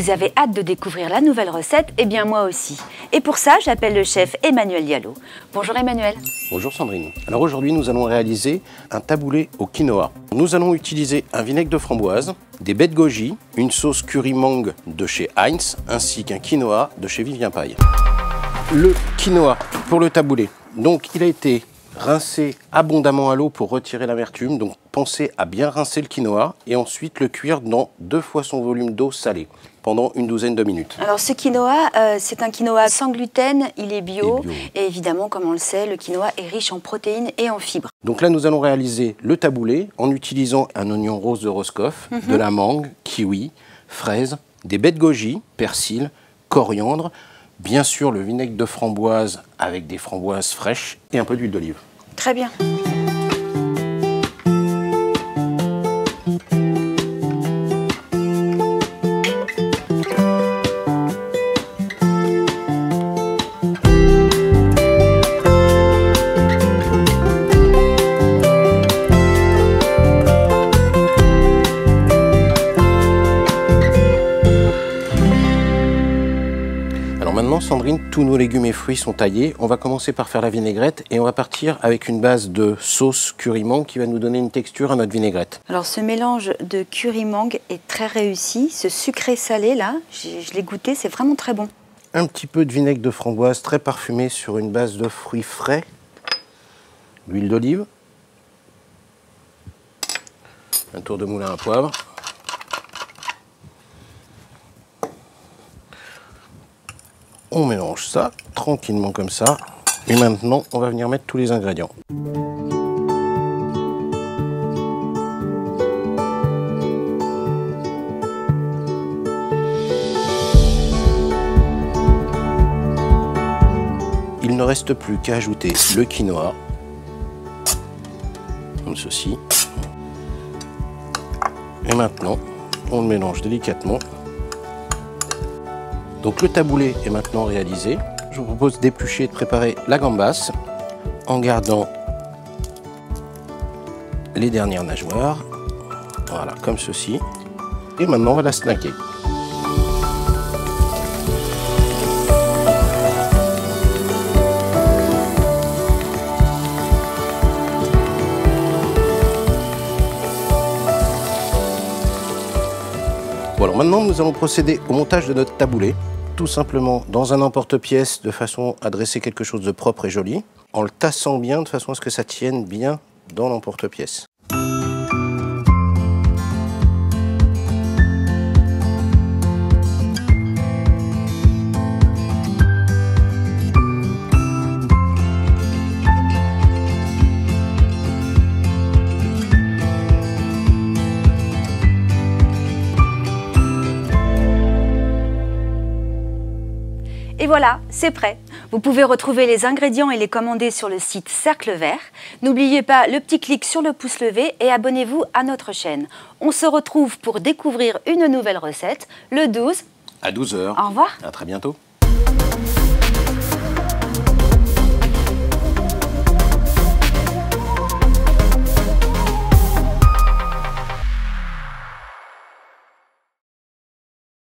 Vous avez hâte de découvrir la nouvelle recette? Eh bien moi aussi. Et pour ça, j'appelle le chef Emmanuel Diallo. Bonjour Emmanuel. Bonjour Sandrine. Alors aujourd'hui, nous allons réaliser un taboulé au quinoa. Nous allons utiliser un vinaigre de framboise, des baies de goji, une sauce curry mangue de chez Heinz, ainsi qu'un quinoa de chez Vivien Paille. Le quinoa pour le taboulé. Donc il a été rincé abondamment à l'eau pour retirer l'amertume. Donc pensez à bien rincer le quinoa et ensuite le cuire dans 2 fois son volume d'eau salée pendant une douzaine de minutes. Alors ce quinoa, c'est un quinoa sans gluten, il est bio. Et évidemment, comme on le sait, le quinoa est riche en protéines et en fibres. Donc là, nous allons réaliser le taboulé en utilisant un oignon rose de Roscoff, de la mangue, kiwi, fraise, des baies de goji, persil, coriandre, bien sûr le vinaigre de framboise avec des framboises fraîches et un peu d'huile d'olive. Très bien. Maintenant, Sandrine, tous nos légumes et fruits sont taillés. On va commencer par faire la vinaigrette et on va partir avec une base de sauce curry mangue qui va nous donner une texture à notre vinaigrette. Alors ce mélange de curry mangue est très réussi. Ce sucré salé là, je l'ai goûté, c'est vraiment très bon. Un petit peu de vinaigre de framboise très parfumé sur une base de fruits frais. L'huile d'olive. Un tour de moulin à poivre. On mélange ça tranquillement comme ça. Et maintenant, on va venir mettre tous les ingrédients. Il ne reste plus qu'à ajouter le quinoa, comme ceci. Et maintenant, on le mélange délicatement. Donc le taboulé est maintenant réalisé. Je vous propose d'éplucher et de préparer la gambasse en gardant les dernières nageoires. Voilà, comme ceci. Et maintenant, on va la snacker. Bon, alors maintenant, nous allons procéder au montage de notre taboulé. Tout simplement dans un emporte-pièce de façon à dresser quelque chose de propre et joli, en le tassant bien de façon à ce que ça tienne bien dans l'emporte-pièce. Et voilà, c'est prêt. Vous pouvez retrouver les ingrédients et les commander sur le site Cercle Vert. N'oubliez pas le petit clic sur le pouce levé et abonnez-vous à notre chaîne. On se retrouve pour découvrir une nouvelle recette le 12 à 12 h. Au revoir. À très bientôt.